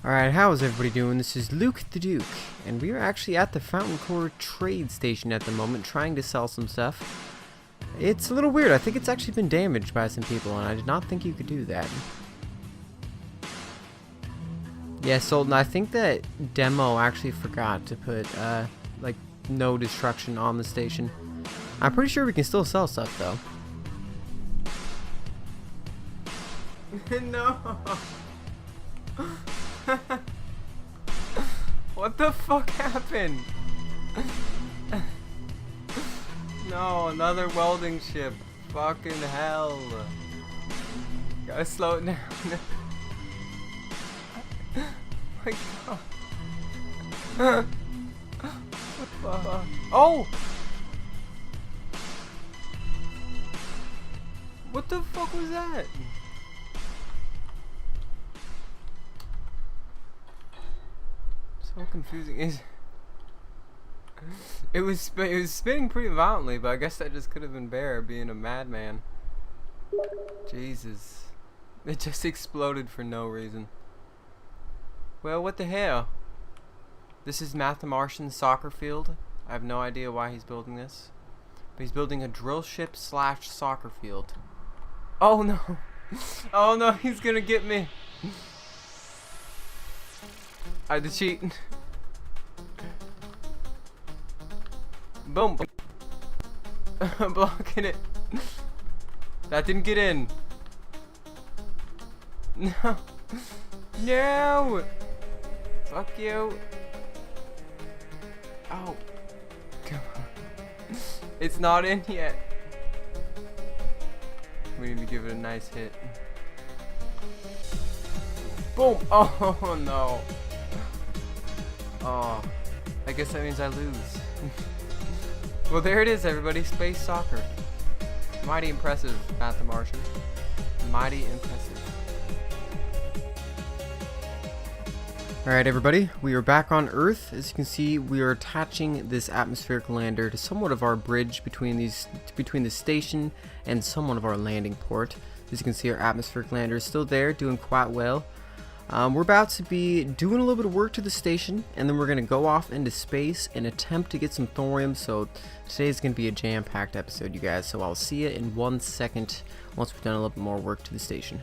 Alright, how is everybody doing? This is Luke the Duke, and we are actually at the Fountain Core trade station at the moment, trying to sell some stuff. It's a little weird. I think it's actually been damaged by some people, and I did not think you could do that. Yeah, Sultan, I think that Demo actually forgot to put, like, no destruction on the station. I'm pretty sure we can still sell stuff, though. No! What the fuck happened? No, another welding ship. Fucking hell. Gotta slow it down. My god. What the fuck? Oh! What the fuck was that? So confusing. It was spinning pretty violently, but I guess that just could have been Bear being a madman. Jesus, it just exploded for no reason. Well, what the hell? This is Martian's soccer field. I have no idea why he's building this, but he's building a drill ship / soccer field. Oh no! Oh no! He's gonna get me. I had to cheat. Boom. Blocking it. That didn't get in. No. No. Fuck you. Oh. Come on. It's not in yet. We need to give it a nice hit. Boom. Oh no. Oh, I guess that means I lose. Well, there it is, everybody. Space soccer. Mighty impressive, Matt the Martian. Mighty impressive. Alright, everybody. We are back on Earth. As you can see, we are attaching this atmospheric lander to somewhat of our bridge between the station and somewhat of our landing port. As you can see, our atmospheric lander is still there, doing quite well. We're about to be doing a little bit of work to the station, and then we're going to go off into space and attempt to get some thorium. So today's going to be a jam-packed episode, you guys. So I'll see you in 1 second once we've done a little bit more work to the station.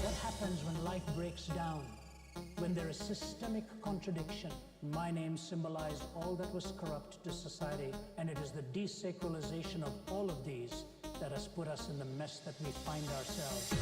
What happens when life breaks down? When there is systemic contradiction. My name symbolized all that was corrupt to society, and it is the desacralization of all of these that has put us in the mess that we find ourselves.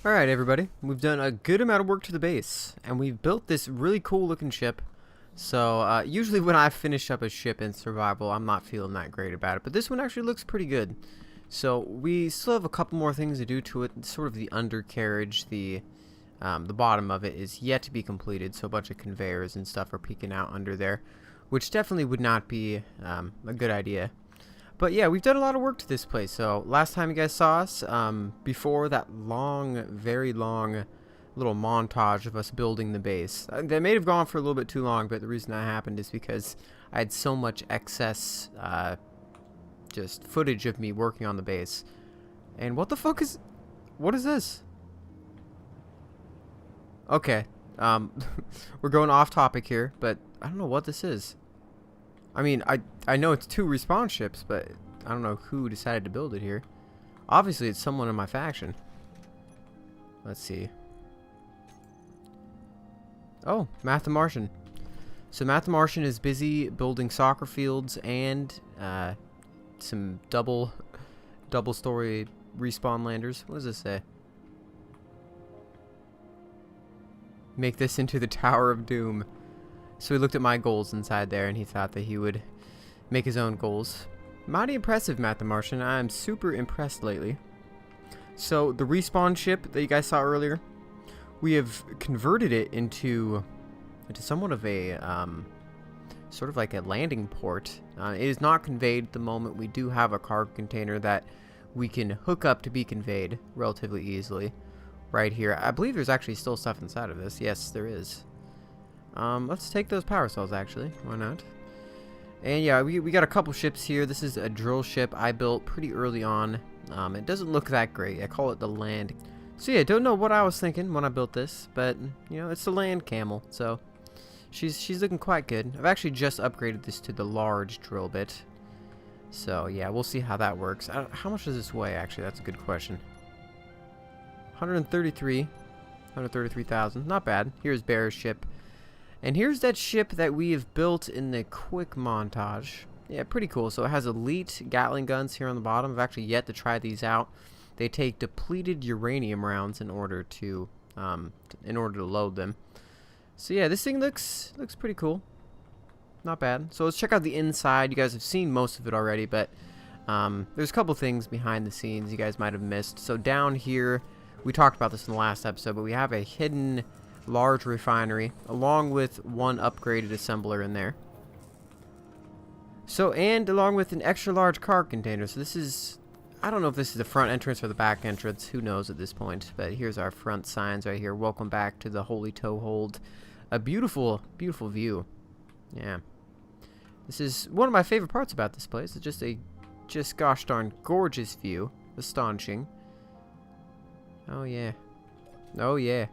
Alright everybody, we've done a good amount of work to the base, and we've built this really cool looking ship. So, usually when I finish up a ship in survival, I'm not feeling that great about it, but this one actually looks pretty good. So, we still have a couple more things to do to it. Sort of the undercarriage, the bottom of it is yet to be completed, so a bunch of conveyors and stuff are peeking out under there, which definitely would not be a good idea. But yeah, we've done a lot of work to this place. So last time you guys saw us, before that long, very long little montage of us building the base. That may have gone for a little bit too long, but the reason that happened is because I had so much excess just footage of me working on the base. And what the fuck is... what is this? Okay, we're going off topic here, but I don't know what this is. I mean, I know it's 2 respawn ships, but I don't know who decided to build it here. Obviously, it's someone in my faction. Let's see. Oh, Matt the Martian. So Matt the Martian is busy building soccer fields and some double-story respawn landers. What does this say? Make this into the Tower of Doom. So he looked at my goals inside there, and he thought that he would make his own goals. Mighty impressive, Matt the Martian. I'm super impressed lately. So the respawn ship that you guys saw earlier, we have converted it into somewhat of a sort of like a landing port. It is not conveyed at the moment. We do have a cargo container that we can hook up to be conveyed relatively easily. Right here. I believe there's actually still stuff inside of this. Yes, there is. Let's take those power cells, actually. Why not? And yeah, we got a couple ships here. This is a drill ship I built pretty early on. It doesn't look that great. I call it the land. So yeah, don't know what I was thinking when I built this, but you know, it's the land camel. So she's looking quite good. I've actually just upgraded this to the large drill bit. So yeah, we'll see how that works. How much does this weigh, actually? That's a good question. 133,000. Not bad. Here's Bear's ship. And here's that ship that we have built in the quick montage. Yeah, pretty cool. So it has elite Gatling guns here on the bottom. I've actually yet to try these out. They take depleted uranium rounds in order to load them. So yeah, this thing looks pretty cool. Not bad. So let's check out the inside. You guys have seen most of it already, but there's a couple things behind the scenes you guys might have missed. So down here, we talked about this in the last episode, but we have a hidden large refinery along with one upgraded assembler in there. So, and along with an extra large cargo container. So this is, I don't know if this is the front entrance or the back entrance, who knows at this point, but here's our front signs right here. Welcome back to the Holy Toehold. A beautiful, beautiful view. Yeah. This is one of my favorite parts about this place. It's just gosh darn gorgeous view. Astonishing. Oh yeah. Oh yeah.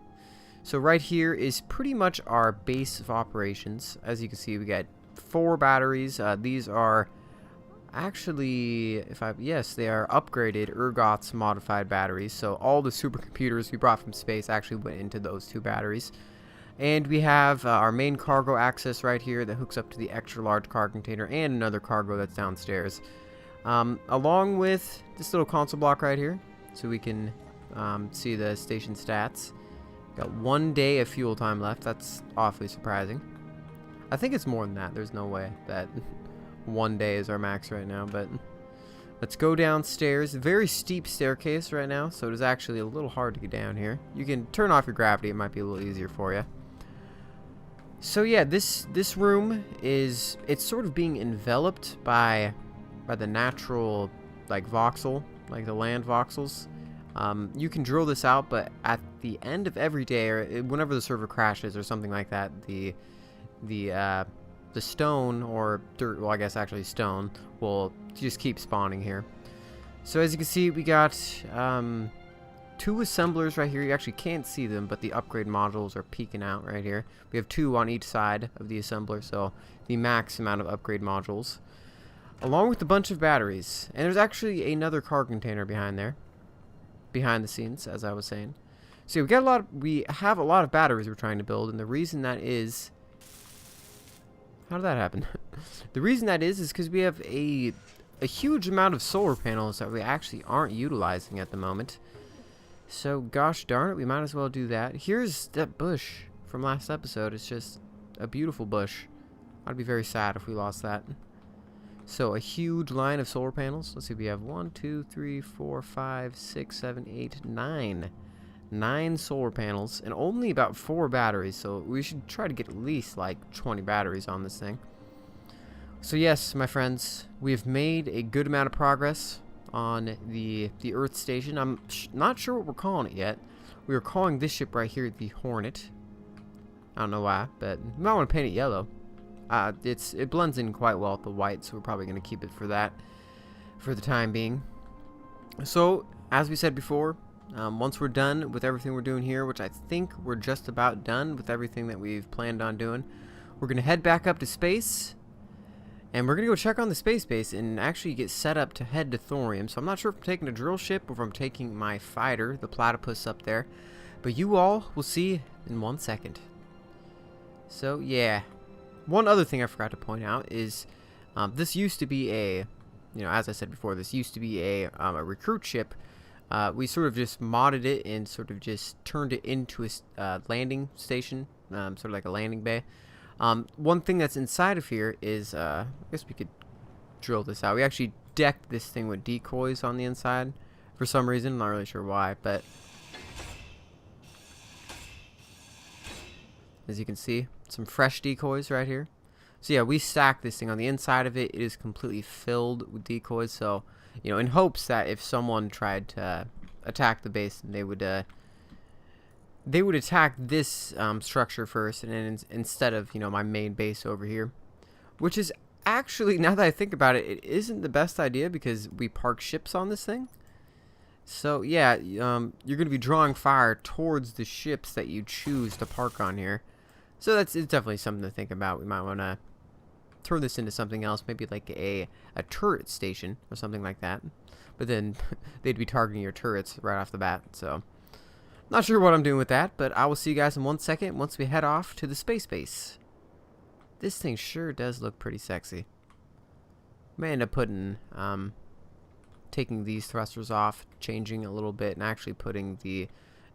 So right here is pretty much our base of operations. As you can see, we got 4 batteries. These are actually, yes, they are upgraded Urgot's modified batteries. So all the supercomputers we brought from space actually went into those 2 batteries. And we have our main cargo access right here that hooks up to the extra large cargo container and another cargo that's downstairs. Along with this little console block right here, so we can see the station stats. Got 1 day of fuel time left. That's awfully surprising. I think it's more than that. There's no way that 1 day is our max right now, but let's go downstairs. Very steep staircase right now, so it is actually a little hard to get down here. You can turn off your gravity. It might be a little easier for you. So yeah, this room is, it's sort of being enveloped by the natural like voxel, like the land voxels. You can drill this out, but at the end of every day, or whenever the server crashes or something like that, the stone or dirt, well I guess actually stone, will just keep spawning here. So as you can see, we got 2 assemblers right here. You actually can't see them, but the upgrade modules are peeking out right here. We have 2 on each side of the assembler, so the max amount of upgrade modules, along with a bunch of batteries. And there's actually another cargo container behind there, behind the scenes, as I was saying. So we have a lot of batteries we're trying to build, and the reason that is, how did that happen? The reason that is because we have a huge amount of solar panels that we actually aren't utilizing at the moment. So, gosh darn it, we might as well do that. Here's that bush from last episode. It's just a beautiful bush. I'd be very sad if we lost that. So, a huge line of solar panels. Let's see, we have 1, 2, 3, 4, 5, 6, 7, 8, 9. 9 solar panels and only about 4 batteries. So, we should try to get at least like 20 batteries on this thing. So, yes, my friends, we've made a good amount of progress on the Earth station. I'm not sure what we're calling it yet. We were calling this ship right here the Hornet. I don't know why, but we might want to paint it yellow. It blends in quite well with the white, so we're probably going to keep it for that for the time being. So, as we said before, once we're done with everything we're doing here, which I think we're just about done with everything that we've planned on doing, we're going to head back up to space. And we're going to go check on the space base and actually get set up to head to thorium. So I'm not sure if I'm taking a drill ship or if I'm taking my fighter, the platypus up there. But you all will see in 1 second. So yeah. One other thing I forgot to point out is this used to be a, as I said before, this used to be a recruit ship. We sort of just modded it and sort of just turned it into a landing station, sort of like a landing bay. One thing that's inside of here is, I guess we could drill this out. We actually decked this thing with decoys on the inside for some reason. I'm not really sure why, but as you can see, some fresh decoys right here. So yeah, we stacked this thing on the inside of it. It is completely filled with decoys. So, in hopes that if someone tried to attack the base, they would attack this structure first, and then instead of my main base over here, which is actually, now that I think about it, it isn't the best idea because we park ships on this thing. So yeah, you're going to be drawing fire towards the ships that you choose to park on here. So it's definitely something to think about. We might want to turn this into something else, maybe like a turret station or something like that. But then they'd be targeting your turrets right off the bat. So not sure what I'm doing with that, but I will see you guys in 1 second once we head off to the space base. This thing sure does look pretty sexy. May end up putting, taking these thrusters off, changing a little bit, and actually putting the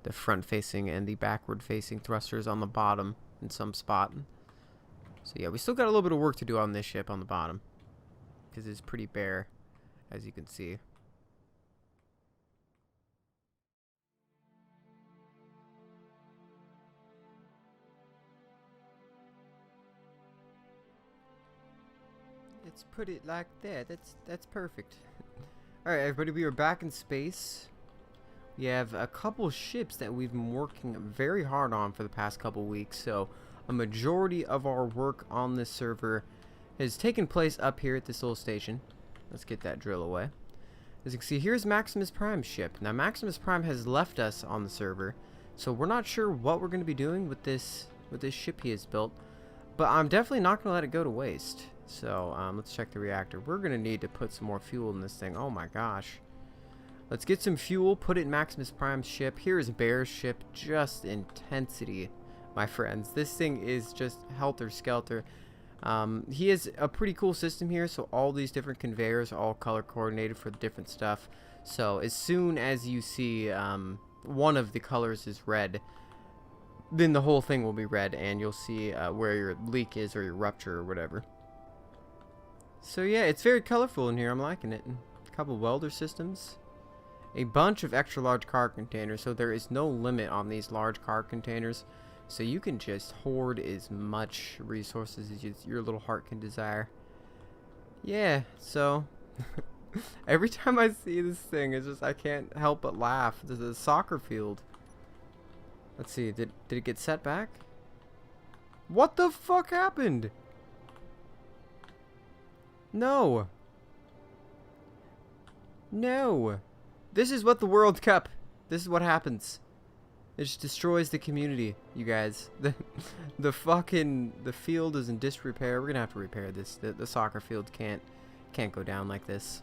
front-facing and the backward-facing thrusters on the bottom in some spot. So yeah, we still got a little bit of work to do on this ship on the bottom, because it's pretty bare, as you can see. Let's put it like that. That's perfect. Alright, everybody, we are back in space. We have a couple ships that we've been working very hard on for the past couple weeks. So a majority of our work on this server has taken place up here at this little station. Let's get that drill away. As you can see, here's Maximus Prime's ship. Now Maximus Prime has left us on the server, so we're not sure what we're going to be doing with this ship he has built. But I'm definitely not going to let it go to waste. So let's check the reactor. We're going to need to put some more fuel in this thing. Oh my gosh. Let's get some fuel, put it in Maximus Prime's ship. Here's Bear's ship. Just intensity, my friends. This thing is just helter-skelter. He has a pretty cool system here. So all these different conveyors are all color coordinated for the different stuff. So as soon as you see one of the colors is red, then the whole thing will be red, and you'll see where your leak is or your rupture or whatever. So yeah, it's very colorful in here. I'm liking it. A couple welder systems. A bunch of extra large car containers. So there is no limit on these large car containers. So you can just hoard as much resources as your little heart can desire. Yeah, so every time I see this thing, it's just I can't help but laugh. There's a soccer field. Let's see, did it get set back? What the fuck happened? No. No. This is what the World Cup. This is what happens. It just destroys the community, you guys. The field is in disrepair. We're gonna have to repair this. The soccer field can't go down like this.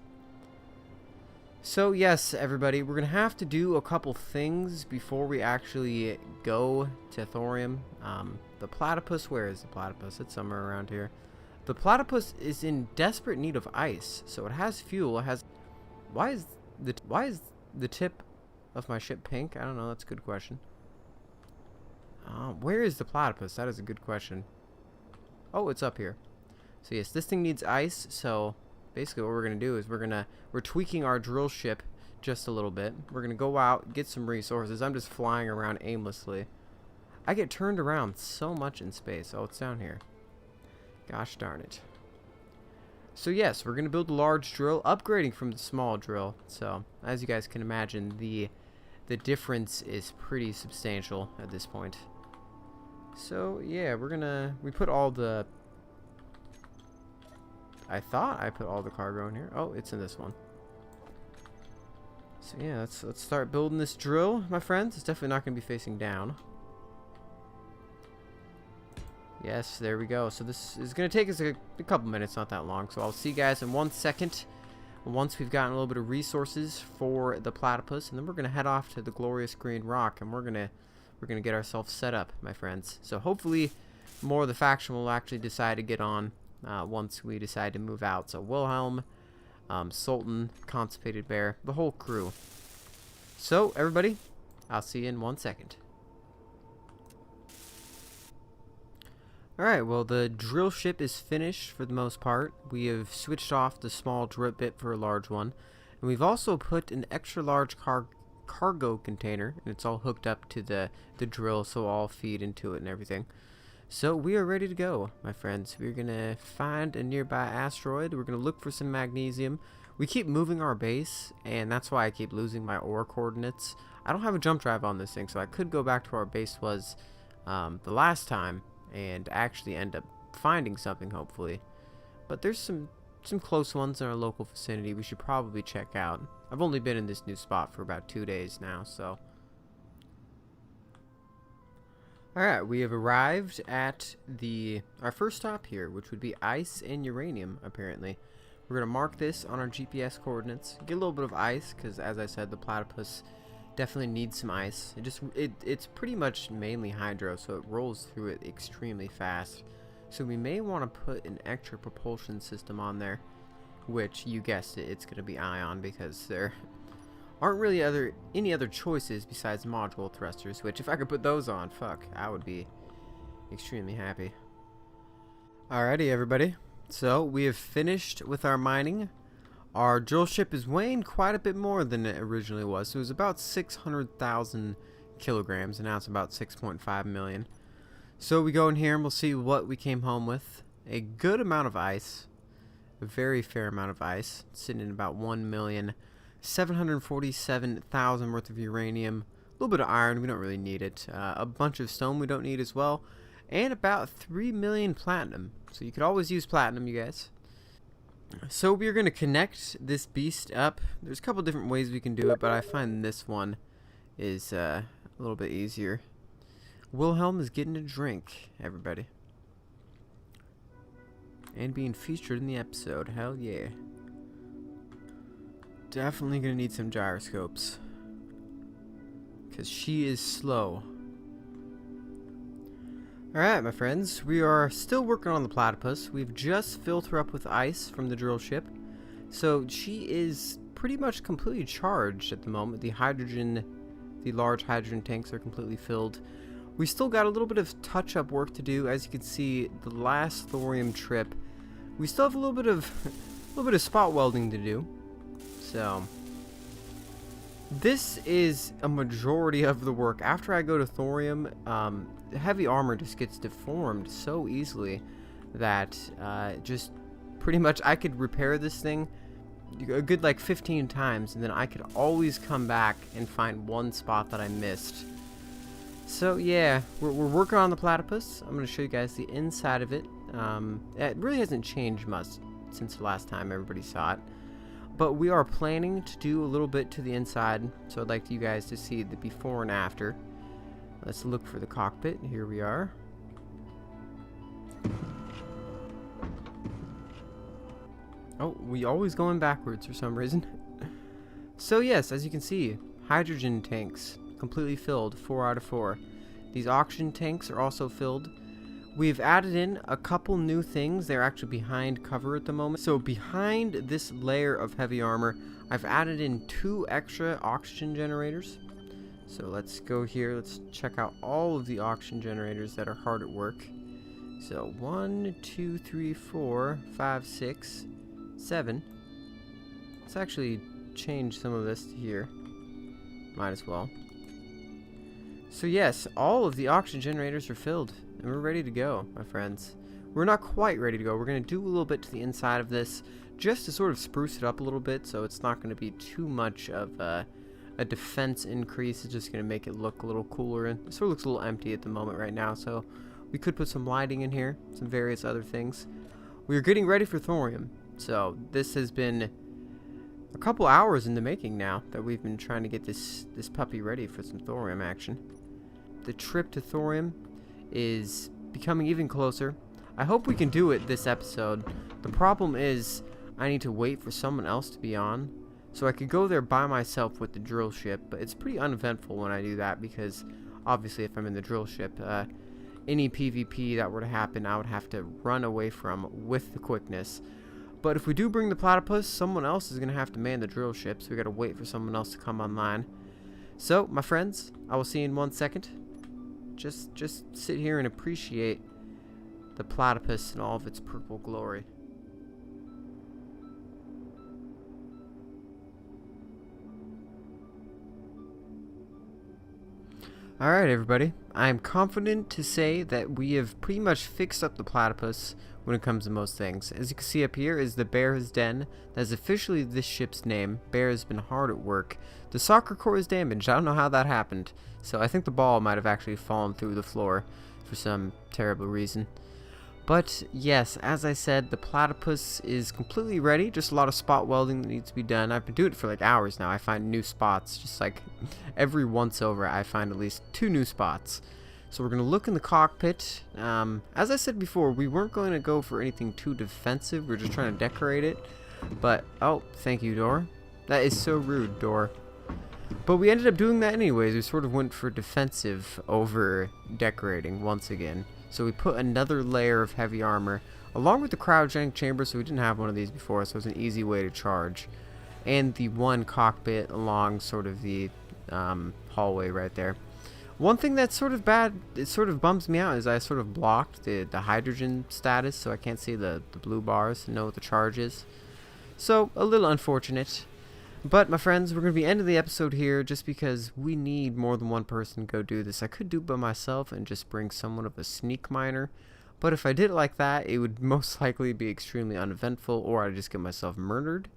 So yes, everybody, we're gonna have to do a couple things before we actually go to thorium. The platypus, where is the platypus? It's somewhere around here. The platypus is in desperate need of ice, so it has fuel. It has. Why is the tip of my ship pink? I don't know. That's a good question. Where is the platypus? That is a good question. Oh, it's up here. So yes, this thing needs ice. So basically what we're going to do is we're tweaking our drill ship just a little bit. We're going to go out, get some resources. I'm just flying around aimlessly. I get turned around so much in space. Oh, it's down here. Gosh darn it. So yes, we're going to build a large drill, upgrading from the small drill. So as you guys can imagine, the difference is pretty substantial at this point. So yeah, we put all the, I thought I put all the cargo in here. Oh, it's in this one. So yeah, let's start building this drill, my friends. It's definitely not going to be facing down. Yes, there we go. So this is going to take us a couple minutes, not that long. So I'll see you guys in 1 second once we've gotten a little bit of resources for the platypus, and then we're going to head off to the glorious green rock, and we're going to get ourselves set up, my friends. So hopefully more of the faction will actually decide to get on once we decide to move out. So Wilhelm, Sultan, Constipated Bear, the whole crew. So everybody, I'll see you in 1 second. Alright, well, the drill ship is finished for the most part. We have switched off the small drip bit for a large one. And we've also put an extra large cargo container, and it's all hooked up to the drill, so all feed into it and everything. So we are ready to go, my friends. We're going to find a nearby asteroid. We're going to look for some magnesium. We keep moving our base, and that's why I keep losing my ore coordinates. I don't have a jump drive on this thing, so I could go back to where our base was the last time and actually end up finding something, hopefully. But there's some close ones in our local vicinity we should probably check out. I've only been in this new spot for about 2 days now, so. Alright, we have arrived at our first stop here, which would be ice and uranium, apparently. We're going to mark this on our GPS coordinates, get a little bit of ice, because as I said, the platypus definitely needs some ice. It's pretty much mainly hydro, so it rolls through it extremely fast. So we may want to put an extra propulsion system on there, which you guessed it, it's going to be ion, because there aren't really any other choices besides module thrusters, which if I could put those on, fuck, I would be extremely happy. Alrighty, everybody. So we have finished with our mining. Our drill ship is weighing quite a bit more than it originally was. So it was about 600,000 kilograms, and now it's about 6.5 million. So we go in here and we'll see what we came home with. A good amount of ice. A very fair amount of ice. Sitting in about 1,747,000 worth of uranium. A little bit of iron, we don't really need it. A bunch of stone we don't need as well. And about 3 million platinum. So you could always use platinum, you guys. So we're going to connect this beast up. There's a couple different ways we can do it, but I find this one is a little bit easier. Wilhelm is getting a drink, everybody. And being featured in the episode. Hell yeah. Definitely going to need some gyroscopes, because she is slow. Alright, my friends, we are still working on the platypus. We've just filled her up with ice from the drill ship. So she is pretty much completely charged at the moment. The large hydrogen tanks are completely filled. We still got a little bit of touch-up work to do. As you can see, the last thorium trip, we still have a little bit of spot welding to do. So this is a majority of the work. After I go to thorium, the heavy armor just gets deformed so easily that just pretty much I could repair this thing a good like 15 times, and then I could always come back and find one spot that I missed. So yeah, we're working on the platypus. I'm going to show you guys the inside of it. It really hasn't changed much since the last time everybody saw it. But we are planning to do a little bit to the inside, so I'd like you guys to see the before and after. Let's look for the cockpit. Here we are. Oh, we always going backwards for some reason. So yes, as you can see, hydrogen tanks completely filled, 4 out of 4. These oxygen tanks are also filled. We've added in a couple new things. They're actually behind cover at the moment. So behind this layer of heavy armor, I've added in 2 extra oxygen generators. So let's go here. Let's check out all of the oxygen generators that are hard at work. So 1, 2, 3, 4, 5, 6, 7. Let's actually change some of this to here. Might as well. So yes, all of the oxygen generators are filled, and we're ready to go, my friends. We're not quite ready to go. We're going to do a little bit to the inside of this, just to sort of spruce it up a little bit, so it's not going to be too much of a defense increase. It's just going to make it look a little cooler, and it sort of looks a little empty at the moment right now, so we could put some lighting in here, some various other things. We are getting ready for thorium, so this has been a couple hours in the making now that we've been trying to get this puppy ready for some thorium action. The trip to thorium is becoming even closer. I hope we can do it this episode. The problem is I need to wait for someone else to be on, so I could go there by myself with the drill ship, but it's pretty uneventful when I do that because obviously if I'm in the drill ship, any PvP that were to happen I would have to run away from with the quickness. But if we do bring the platypus, someone else is going to have to man the drill ship, so we got to wait for someone else to come online. So, my friends, I will see you in 1 second. Just sit here and appreciate the platypus in all of its purple glory. Alright everybody, I am confident to say that we have pretty much fixed up the platypus when it comes to most things. As you can see up here is the Bear's Den. That is officially this ship's name. Bear has been hard at work. The soccer court is damaged. I don't know how that happened. So I think the ball might have actually fallen through the floor for some terrible reason. But yes, as I said, the platypus is completely ready. Just a lot of spot welding that needs to be done. I've been doing it for like hours now. I find new spots. Just like every once over, I find at least 2 new spots. So we're going to look in the cockpit. As I said before, we weren't going to go for anything too defensive. We're just trying to decorate it. But, oh, thank you, Door. That is so rude, Door. But we ended up doing that anyways. We sort of went for defensive over decorating once again. So we put another layer of heavy armor along with the cryogenic chamber, so we didn't have one of these before, so it was an easy way to charge. And the one cockpit along sort of the hallway right there. One thing that's sort of bad, it sort of bums me out, is I sort of blocked the hydrogen status, so I can't see the blue bars to know what the charge is. So, a little unfortunate. But, my friends, we're going to be ending the episode here just because we need more than one person to go do this. I could do it by myself and just bring someone of a sneak miner, but if I did it like that, it would most likely be extremely uneventful, or I'd just get myself murdered.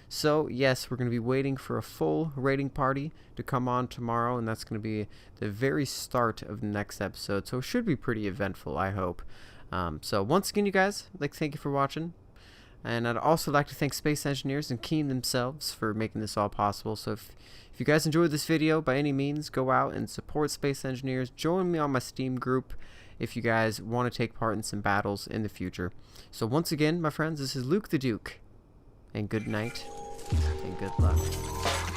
So, yes, we're going to be waiting for a full raiding party to come on tomorrow, and that's going to be the very start of the next episode, so it should be pretty eventful, I hope. So, once again, you guys, I'd like to thank you for watching. And I'd also like to thank Space Engineers and Keen themselves for making this all possible. So if you guys enjoyed this video, by any means, go out and support Space Engineers. Join me on my Steam group if you guys want to take part in some battles in the future. So once again, my friends, this is Luke the Duke. And good night, and good luck.